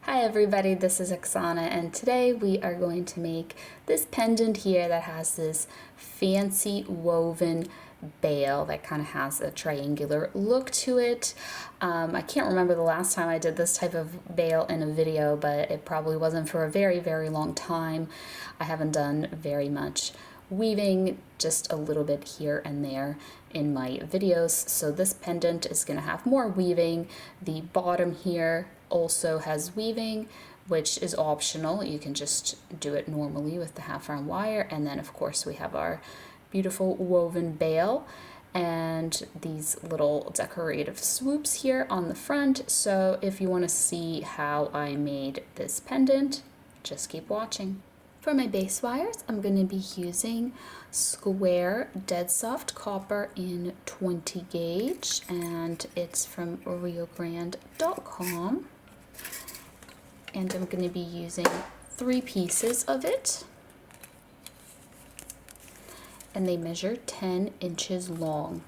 Hi everybody, this is Oksana, and today we are going to make this pendant here that has this fancy woven bail that kind of has a triangular look to it. I can't remember the last time I did this type of bail in a video, but it probably wasn't for a very long time. I haven't done very much weaving, just a little bit here and there in my videos. So this pendant is going to have more weaving. The bottom here also has weaving, which is optional. You can just do it normally with the half round wire. And then of course we have our beautiful woven bail and these little decorative swoops here on the front. So if you want to see how I made this pendant, just keep watching. For my base wires, I'm going to be using square dead soft copper in 20 gauge, and it's from riogrande.com. And I'm going to be using 3 pieces of it, and they measure 10 inches long.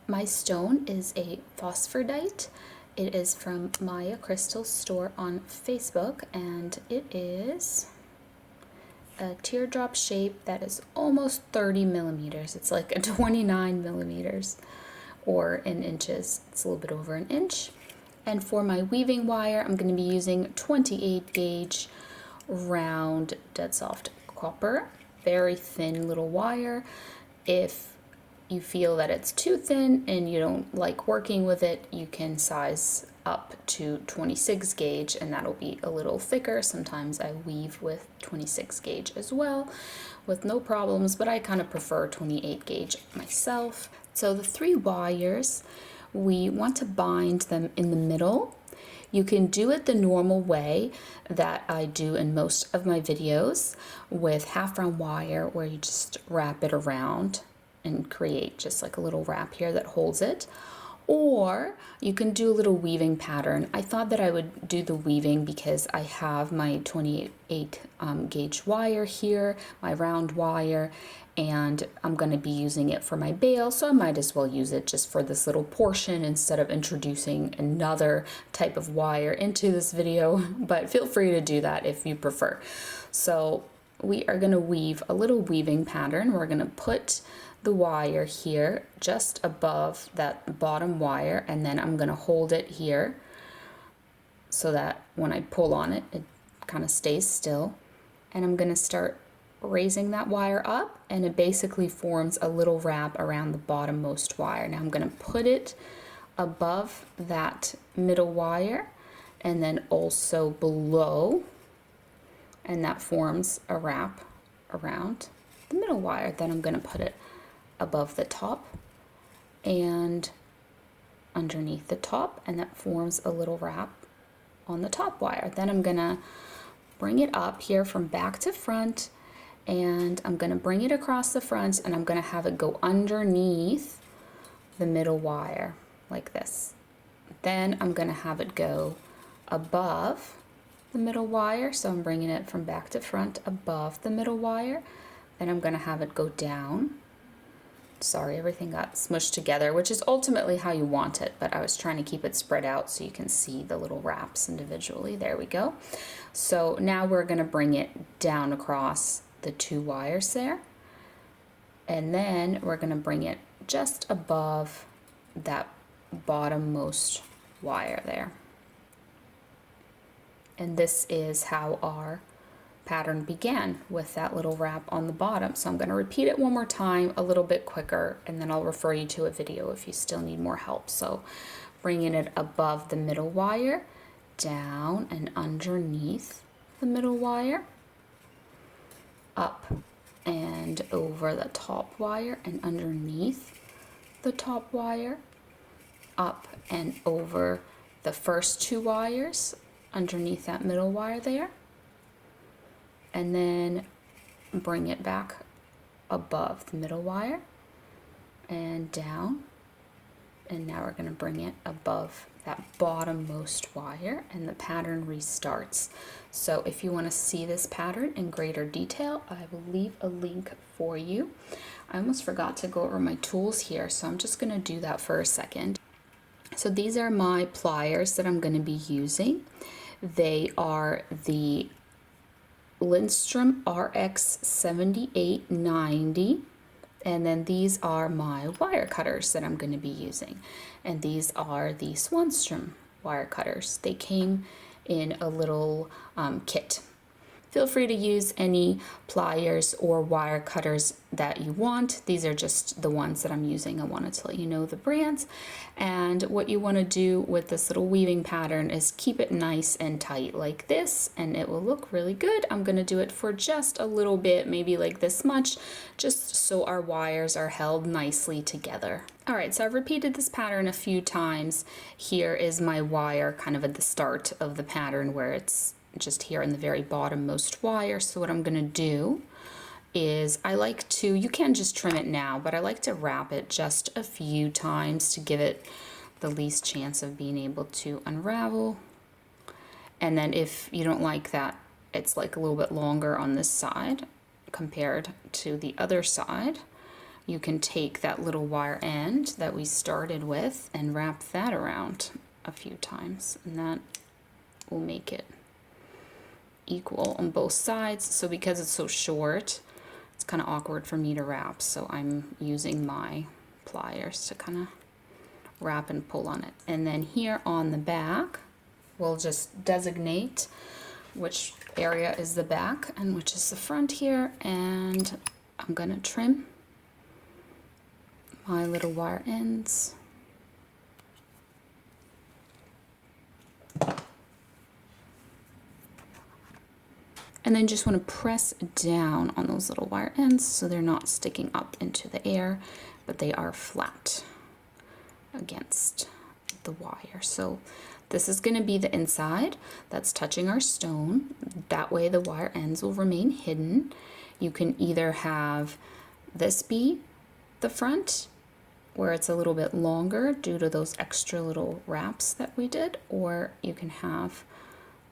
My stone is a Phosphosiderite. It is from Maya Crystal store on Facebook, and it is a teardrop shape that is almost 30 millimeters. It's like a 29 millimeters, or in inches. It's a little bit over an inch. And for my weaving wire, I'm going to be using 28 gauge round dead soft copper. Very thin little wire. If you feel that it's too thin and you don't like working with it, you can size up to 26 gauge, and that'll be a little thicker. Sometimes I weave with 26 gauge as well with no problems, but I kind of prefer 28 gauge myself. So the 3 wires, we want to bind them in the middle. You can do it the normal way that I do in most of my videos with half round wire, where you just wrap it around and create just like a little wrap here that holds it. Or you can do a little weaving pattern. I thought that I would do the weaving because I have my 28 gauge wire here, my round wire, and I'm going to be using it for my bail, so I might as well use it just for this little portion instead of introducing another type of wire into this video, but feel free to do that if you prefer. So we are going to weave a little weaving pattern. We're going to put the wire here just above that bottom wire, and then I'm going to hold it here so that when I pull on it, it kind of stays still. And I'm going to start raising that wire up, and it basically forms a little wrap around the bottommost wire. Now I'm going to put it above that middle wire and then also below, and that forms a wrap around the middle wire. Then I'm going to put it above the top and underneath the top, and that forms a little wrap on the top wire. Then I'm gonna bring it up here from back to front, and I'm gonna bring it across the front, and I'm gonna have it go underneath the middle wire like this. Then I'm gonna have it go above the middle wire, so I'm bringing it from back to front above the middle wire. Then I'm gonna have it go down. Sorry, everything got smushed together, which is ultimately how you want it, but I was trying to keep it spread out so you can see the little wraps individually. There we go. So now we're going to bring it down across the 2 wires there, and then we're going to bring it just above that bottommost wire there. And this is how our pattern began, with that little wrap on the bottom. So I'm going to repeat it one more time a little bit quicker, and then I'll refer you to a video if you still need more help. So bringing it above the middle wire, down and underneath the middle wire, up and over the top wire and underneath the top wire, up and over the first 2 wires underneath that middle wire there, and then bring it back above the middle wire and down. And now we're going to bring it above that bottommost wire, and the pattern restarts. So if you want to see this pattern in greater detail, I will leave a link for you. I almost forgot to go over my tools here, so I'm just going to do that for a second. So these are my pliers that I'm going to be using. They are the Lindstrom Rx 7890. And then these are my wire cutters that I'm going to be using. And these are the Swanstrom wire cutters. They came in a little kit. Feel free to use any pliers or wire cutters that you want. These are just the ones that I'm using. I wanted to let you know the brands. And what you want to do with this little weaving pattern is keep it nice and tight like this, and it will look really good. I'm going to do it for just a little bit, maybe like this much, just so our wires are held nicely together. All right, so I've repeated this pattern a few times. Here is my wire kind of at the start of the pattern where it's just here in the very bottom-most wire. So what I'm going to do is I like to, you can just trim it now, but I like to wrap it just a few times to give it the least chance of being able to unravel. And then if you don't like that, it's like a little bit longer on this side compared to the other side, you can take that little wire end that we started with and wrap that around a few times, and that will make it equal on both sides. So because it's so short, it's kind of awkward for me to wrap, so I'm using my pliers to kind of wrap and pull on it. And then here on the back, we'll just designate which area is the back and which is the front here, and I'm gonna trim my little wire ends. And then just want to press down on those little wire ends so they're not sticking up into the air, but they are flat against the wire. So this is going to be the inside that's touching our stone. That way the wire ends will remain hidden. You can either have this be the front, where it's a little bit longer due to those extra little wraps that we did, or you can have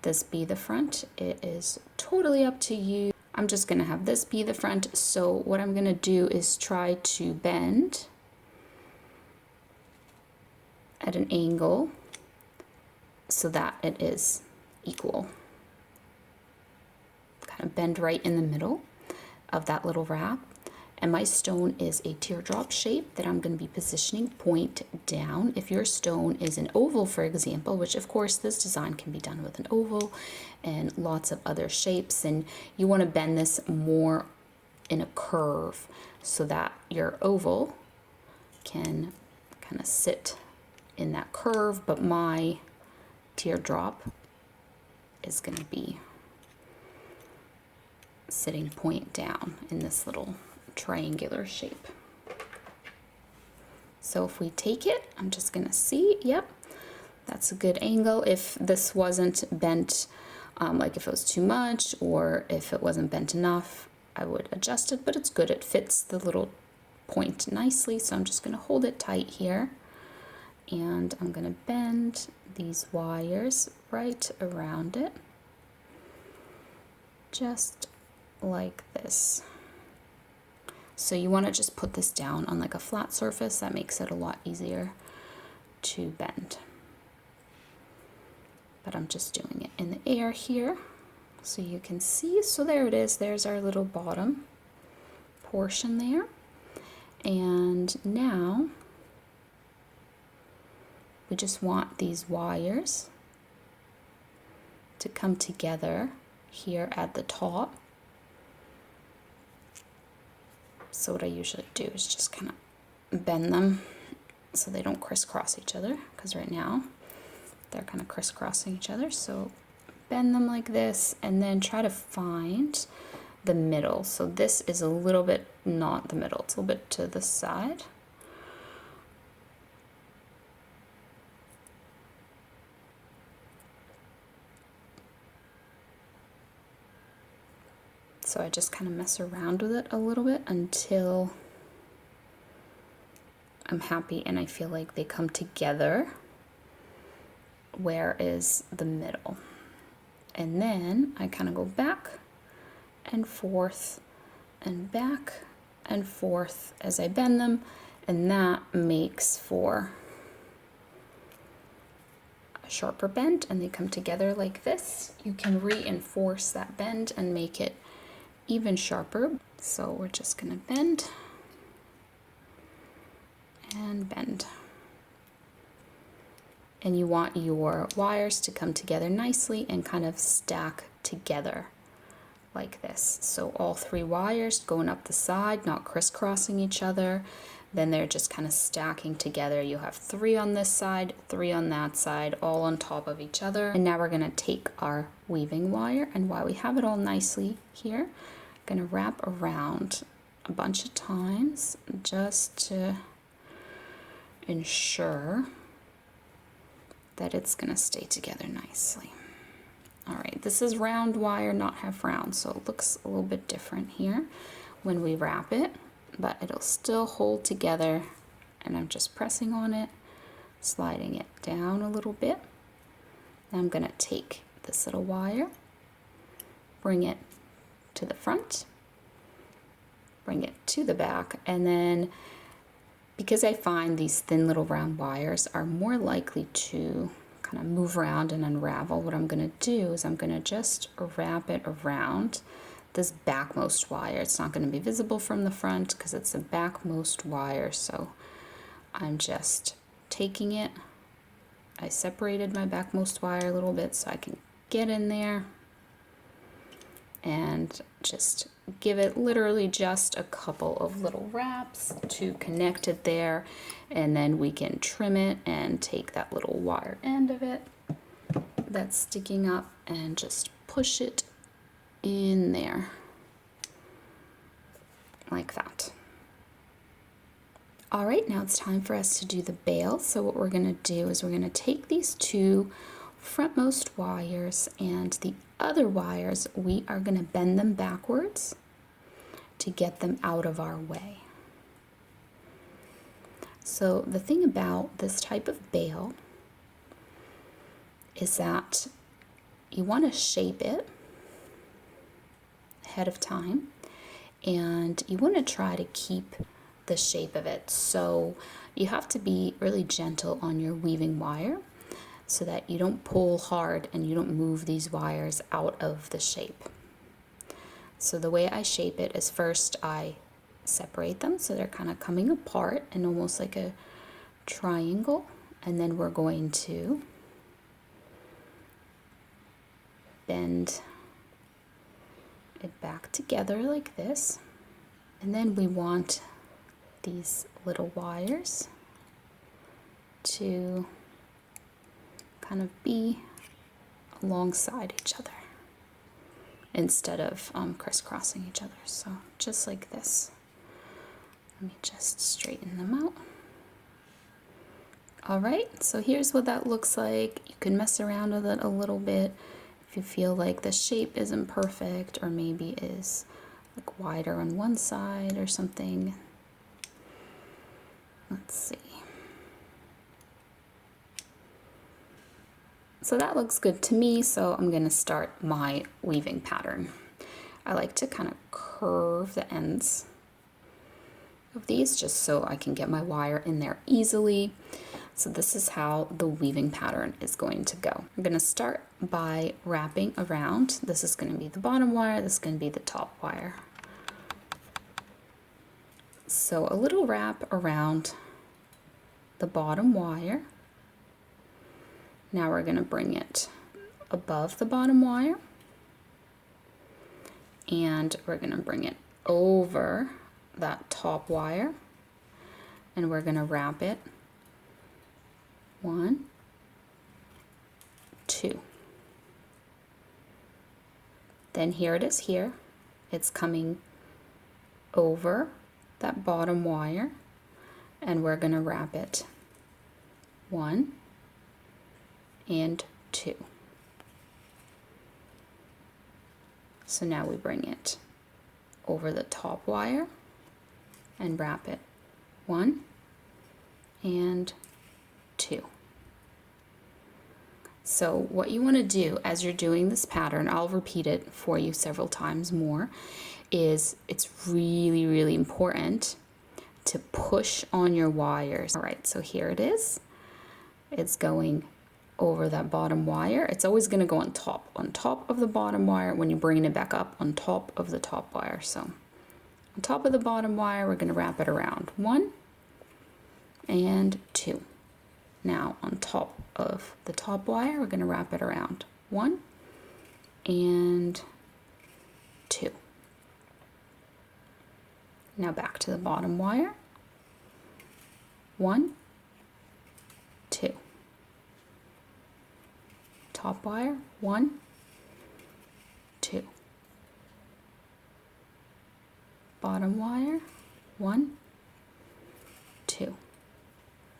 this be the front. It is totally up to you. I'm just gonna have this be the front. So what I'm gonna do is try to bend at an angle so that it is equal. Kind of bend right in the middle of that little wrap. And my stone is a teardrop shape that I'm going to be positioning point down. If your stone is an oval, for example, which of course this design can be done with an oval and lots of other shapes, and you want to bend this more in a curve so that your oval can kind of sit in that curve, but my teardrop is going to be sitting point down in this little triangular shape. So if we take it, I'm just gonna see, yep, that's a good angle. If this wasn't bent, like if it was too much or if it wasn't bent enough, I would adjust it, but it's good. It fits the little point nicely. So I'm just gonna hold it tight here, and I'm gonna bend these wires right around it, just like this. So you want to just put this down on like a flat surface. That makes it a lot easier to bend. But I'm just doing it in the air here so you can see. So there it is. There's our little bottom portion there. And now we just want these wires to come together here at the top. So what I usually do is just kind of bend them so they don't crisscross each other, because right now they're kind of crisscrossing each other. So bend them like this and then try to find the middle. So this is a little bit not the middle, it's a little bit to the side. So I just kind of mess around with it a little bit until I'm happy and I feel like they come together. Where is the middle? And then I kind of go back and forth and back and forth as I bend them, and that makes for a sharper bend and they come together like this, you can reinforce that bend and make it even sharper. So we're just gonna bend and bend. And you want your wires to come together nicely and kind of stack together like this. So all 3 wires going up the side, not crisscrossing each other. Then they're just kind of stacking together. You have 3 on this side, 3 on that side, all on top of each other. And now we're gonna take our weaving wire, and while we have it all nicely here, I'm gonna wrap around a bunch of times just to ensure that it's gonna stay together nicely. All right, this is round wire, not half round, so it looks a little bit different here when we wrap it, but it'll still hold together. And I'm just pressing on it, sliding it down a little bit. Now I'm gonna take this little wire, bring it to the front, bring it to the back, and then because I find these thin little round wires are more likely to kind of move around and unravel, what I'm going to do is I'm going to just wrap it around this backmost wire. It's not going to be visible from the front because it's a backmost wire, so I'm just taking it. I separated my backmost wire a little bit so I can get in there and just give it literally just a couple of little wraps to connect it there, and then we can trim it and take that little wire end of it that's sticking up and just push it in there like that. All right, now it's time for us to do the bail. So what we're going to do is we're going to take these 2 frontmost wires, and the other wires we are going to bend them backwards to get them out of our way. So the thing about this type of bail is that you want to shape it ahead of time, and you want to try to keep the shape of it. So you have to be really gentle on your weaving wire so that you don't pull hard and you don't move these wires out of the shape. So the way I shape it is first I separate them so they're kind of coming apart and almost like a triangle, and then we're going to bend it back together like this, and then we want these little wires to kind of be alongside each other instead of crisscrossing each other. So just like this. Let me just straighten them out. All right, so here's what that looks like. You can mess around with it a little bit if you feel like the shape isn't perfect, or maybe is like wider on one side or something. Let's see. So that looks good to me, so I'm going to start my weaving pattern. I like to kind of curve the ends of these just so I can get my wire in there easily. So this is how the weaving pattern is going to go. I'm going to start by wrapping around. This is going to be the bottom wire, this is going to be the top wire. So a little wrap around the bottom wire. Now we're going to bring it above the bottom wire, and we're going to bring it over that top wire, and we're going to wrap it 1, 2. Then here it is here. It's coming over that bottom wire, and we're going to wrap it 1 and 2. So now we bring it over the top wire and wrap it 1 and 2. So what you want to do as you're doing this pattern, I'll repeat it for you several times more, is it's really, really important to push on your wires. All right, so here it is. It's going over that bottom wire. It's always going to go on top of the bottom wire. When you bring it back up, on top of the top wire. So on top of the bottom wire, we're going to wrap it around 1 and 2. Now on top of the top wire, we're going to wrap it around 1 and 2. Now back to the bottom wire, 1, 2. Top wire, 1, 2. Bottom wire, 1, 2.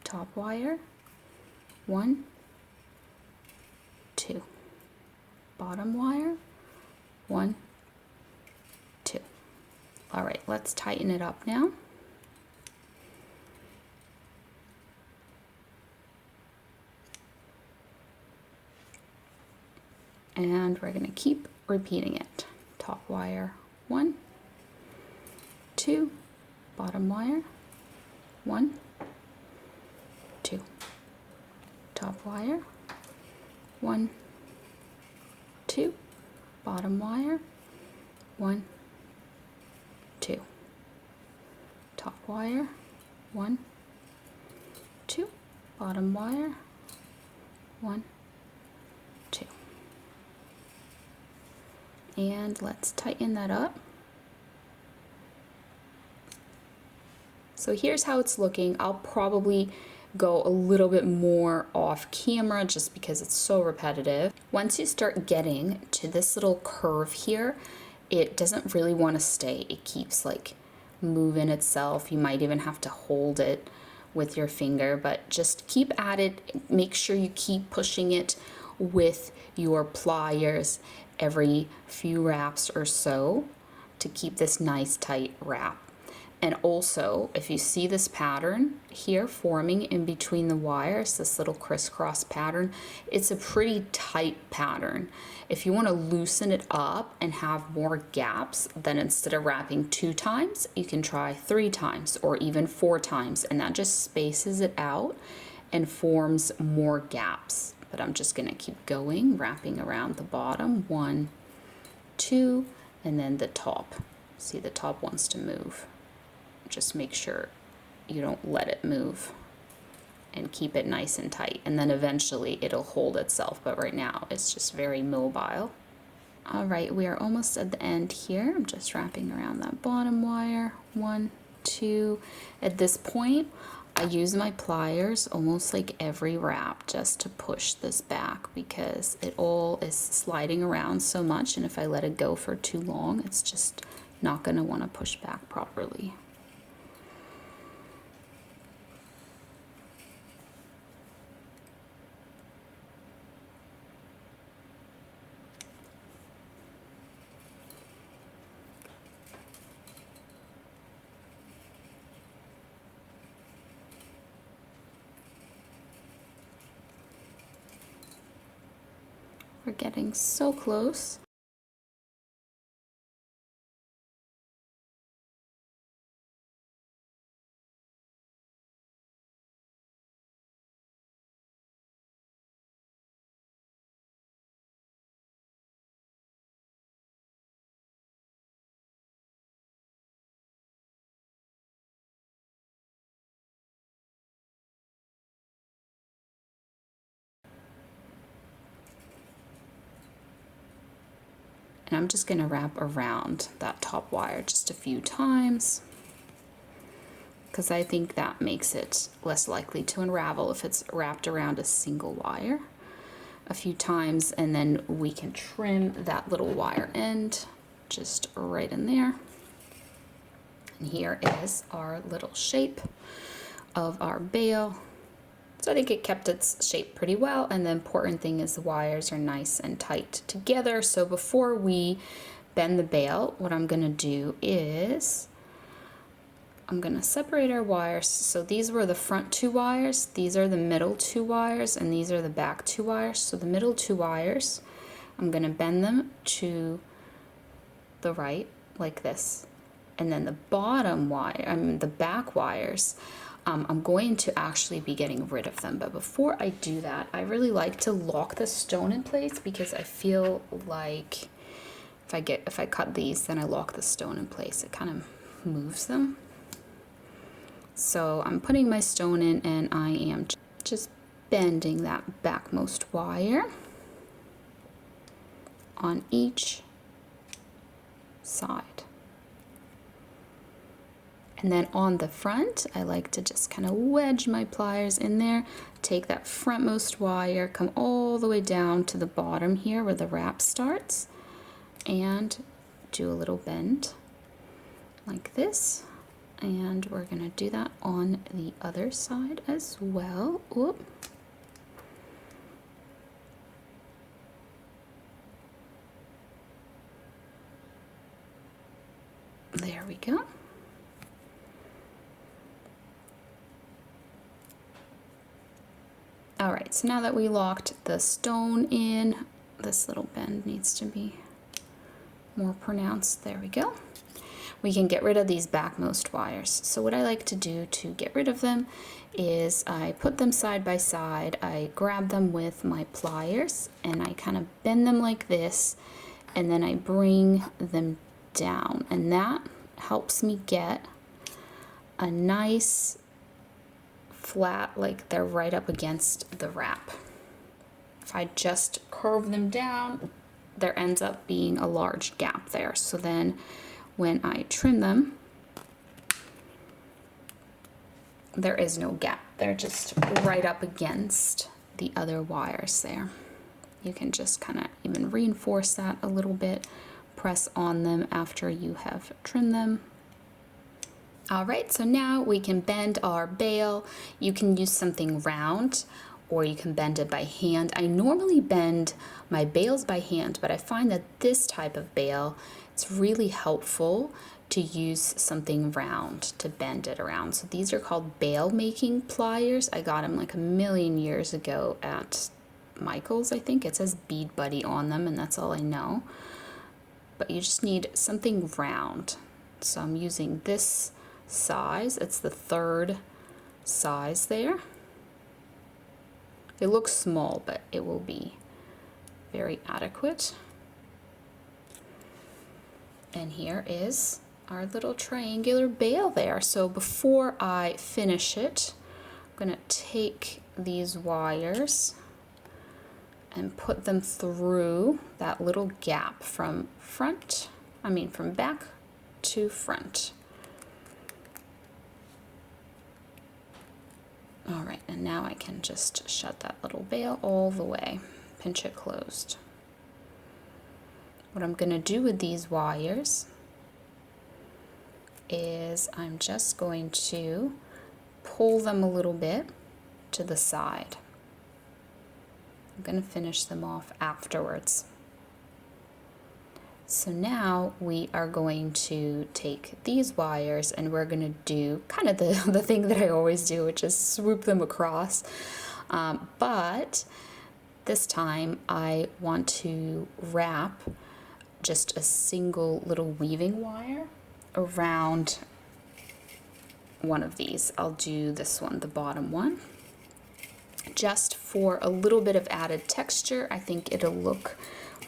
Top wire, 1, 2. Bottom wire, 1, 2. All right, let's tighten it up now. And we're going to keep repeating it. Top wire, 1, 2. Bottom wire, 1, 2. Top wire, 1, 2. Bottom wire, 1, 2. Top wire, 1, 2. Bottom wire, 1, 2. And let's tighten that up. So here's how it's looking. I'll probably go a little bit more off camera just because it's so repetitive. Once you start getting to this little curve here, it doesn't really want to stay. It keeps like moving itself. You might even have to hold it with your finger, but just keep at it. Make sure you keep pushing it with your pliers every few wraps or so to keep this nice tight wrap. And also, if you see this pattern here forming in between the wires, this little crisscross pattern, it's a pretty tight pattern. If you want to loosen it up and have more gaps, then instead of wrapping 2 times, you can try 3 times or even 4 times, and that just spaces it out and forms more gaps. But I'm just going to keep going, wrapping around the bottom, 1, 2, and then the top. See, the top wants to move. Just make sure you don't let it move and keep it nice and tight, and then eventually it'll hold itself, but right now it's just very mobile. All right, we are almost at the end here. I'm just wrapping around that bottom wire, 1, 2. At this point, I use my pliers almost like every wrap just to push this back because it all is sliding around so much, and if I let it go for too long, it's just not going to want to push back properly. We're getting so close. And I'm just going to wrap around that top wire just a few times because I think that makes it less likely to unravel if it's wrapped around a single wire a few times, and then we can trim that little wire end just right in there. And here is our little shape of our bail. So I think it kept its shape pretty well, and the important thing is the wires are nice and tight together. So before we bend the bail, what I'm going to do is I'm going to separate our wires. So these were the front 2 wires, these are the middle 2 wires, and these are the back 2 wires. So the middle 2 wires, I'm going to bend them to the right like this. And then the bottom wire, the back wires, I'm going to actually be getting rid of them. But before I do that, I really like to lock the stone in place, because I feel like if I cut these, then I lock the stone in place. It kind of moves them. So I'm putting my stone in, and I am just bending that backmost wire on each side. And then on the front, I like to just kind of wedge my pliers in there, take that frontmost wire, come all the way down to the bottom here where the wrap starts, and do a little bend like this. And we're gonna do that on the other side as well. Whoop. There we go. All right, so now that we locked the stone in, this little bend needs to be more pronounced. There we go. We can get rid of these backmost wires. So what I like to do to get rid of them is I put them side by side, I grab them with my pliers, and I kind of bend them like this, and then I bring them down, and that helps me get a nice flat, like they're right up against the wrap. If I just curve them down, there ends up being a large gap there. So then when I trim them, there is no gap. They're just right up against the other wires there. You can just kind of even reinforce that a little bit, press on them after you have trimmed them. All right, so now we can bend our bail. You can use something round, or you can bend it by hand. I normally bend my bails by hand, but I find that this type of bail, it's really helpful to use something round to bend it around. So these are called bail making pliers. I got them like a million years ago at Michael's, I think. It says Bead Buddy on them, and that's all I know. But you just need something round. So I'm using this size. It's the third size there. It looks small, but it will be very adequate. And here is our little triangular bail there. So before I finish it, I'm going to take these wires and put them through that little gap from back to front. All right, and now I can just shut that little bail all the way, pinch it closed. What I'm going to do with these wires is I'm just going to pull them a little bit to the side. I'm going to finish them off afterwards. So now we are going to take these wires and we're going to do kind of the thing that I always do, which is swoop them across. But this time I want to wrap just a single little weaving wire around one of these. I'll do this one, the bottom one, just for a little bit of added texture. I think it'll look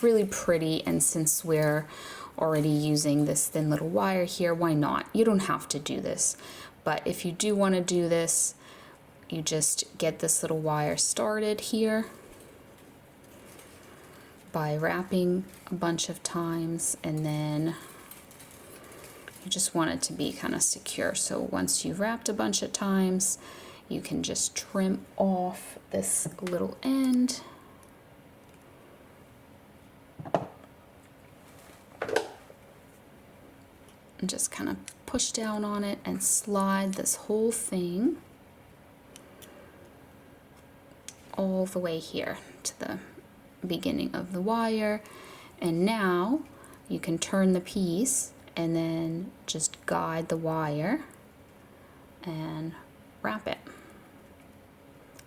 really pretty, and since we're already using this thin little wire here, why not? You don't have to do this, but if you do want to do this, you just get this little wire started here by wrapping a bunch of times, and then you just want it to be kind of secure. So once you've wrapped a bunch of times, you can just trim off this little end. And just kind of push down on it and slide this whole thing all the way here to the beginning of the wire. And now you can turn the piece and then just guide the wire and wrap it.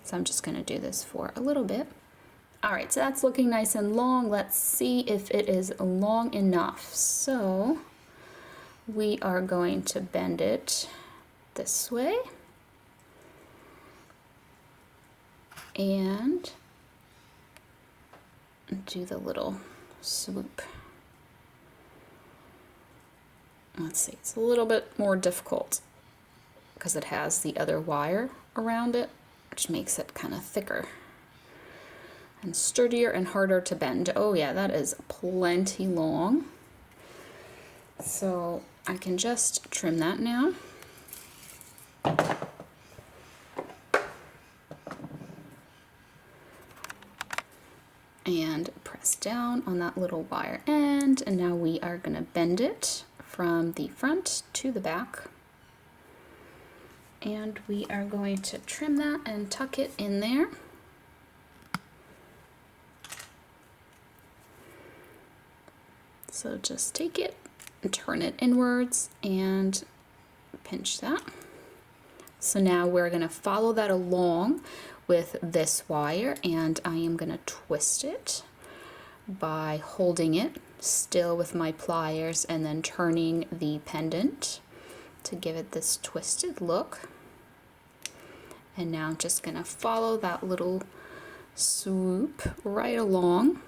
So I'm just going to do this for a little bit. All right, so that's looking nice and long. Let's see if it is long enough. So we are going to bend it this way. and do the little swoop. Let's see, it's a little bit more difficult because it has the other wire around it, which makes it kind of thicker and sturdier and harder to bend. Oh yeah, that is plenty long. So I can just trim that now. And press down on that little wire end, and now we are going to bend it from the front to the back. And we are going to trim that and tuck it in there. So just take it and turn it inwards and pinch that. So now we're going to follow that along with this wire, and I am going to twist it by holding it still with my pliers and then turning the pendant to give it this twisted look. And now I'm just going to follow that little swoop right along.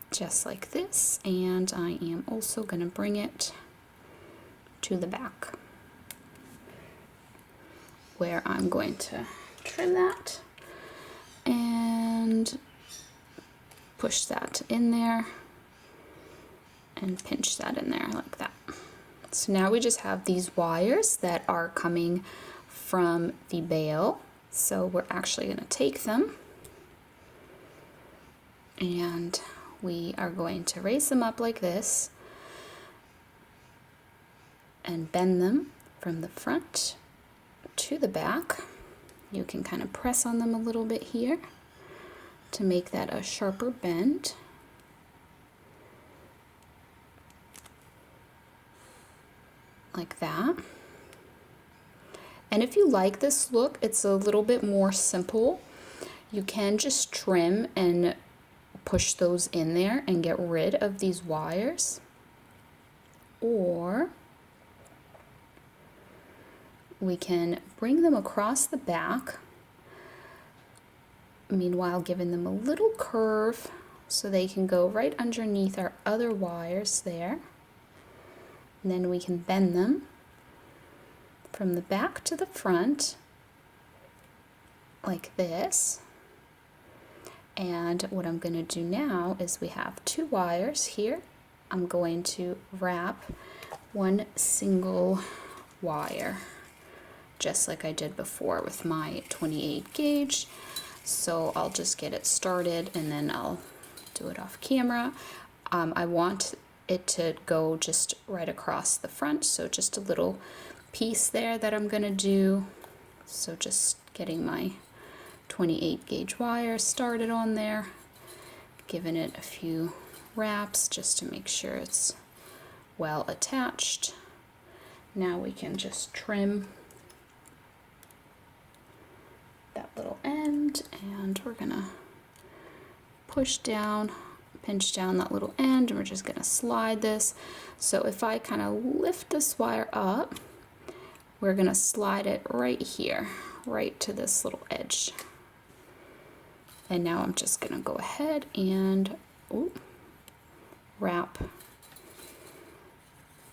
Just like this, and I am also going to bring it to the back where I'm going to trim that and push that in there and pinch that in there like that. So now we just have these wires that are coming from the bail. So we're actually going to take them and we are going to raise them up like this and bend them from the front to the back. You can kind of press on them a little bit here to make that a sharper bend. Like that. And if you like this look, it's a little bit more simple. You can just trim and push those in there and get rid of these wires, or we can bring them across the back, meanwhile giving them a little curve so they can go right underneath our other wires there, and then we can bend them from the back to the front like this. And what I'm going to do now is we have two wires here. I'm going to wrap one single wire, just like I did before with my 28 gauge. So I'll just get it started and then I'll do it off camera. I want it to go just right across the front, so just a little piece there that I'm going to do. So just getting my 28 gauge wire started on there, giving it a few wraps just to make sure it's well attached. Now we can just trim that little end, and we're gonna push down, pinch down that little end, and we're just gonna slide this. So if I kind of lift this wire up, we're gonna slide it right here, right to this little edge. And now I'm just gonna go ahead and wrap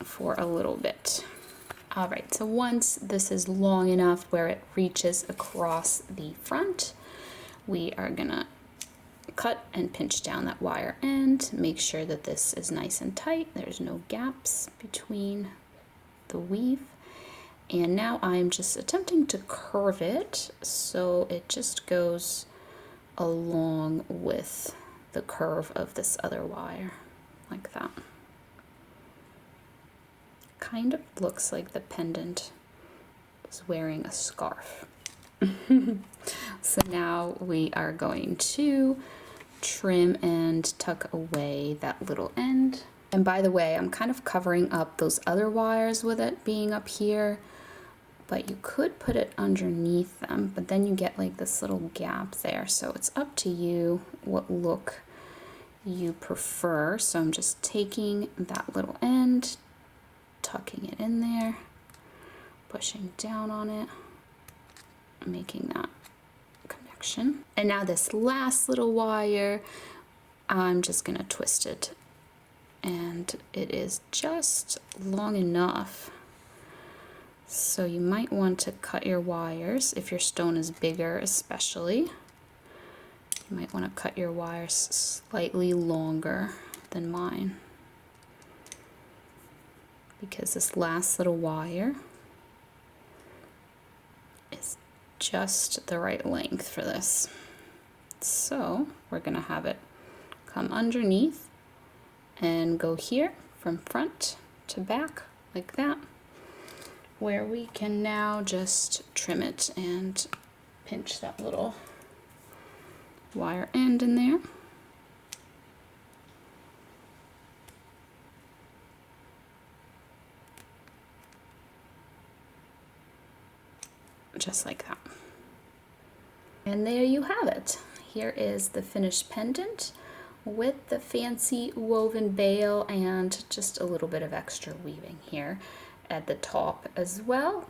for a little bit. All right, so once this is long enough where it reaches across the front, we are gonna cut and pinch down that wire end, make sure that this is nice and tight, there's no gaps between the weave. And now I'm just attempting to curve it so it just goes along with the curve of this other wire, like that. Kind of looks like the pendant is wearing a scarf. So now we are going to trim and tuck away that little end. And by the way, I'm kind of covering up those other wires with it being up here, but you could put it underneath them, but then you get like this little gap there. So it's up to you what look you prefer. So I'm just taking that little end, tucking it in there, pushing down on it, making that connection. And now this last little wire, I'm just gonna twist it, and it is just long enough. So you might want to cut your wires if your stone is bigger, especially. You might want to cut your wires slightly longer than mine, because this last little wire is just the right length for this. So we're gonna have it come underneath and go here from front to back like that, where we can now just trim it and pinch that little wire end in there. Just like that. And there you have it. Here is the finished pendant with the fancy woven bail and just a little bit of extra weaving here at the top as well.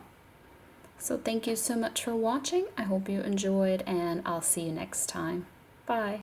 So thank you so much for watching. I hope you enjoyed, and I'll see you next time. Bye.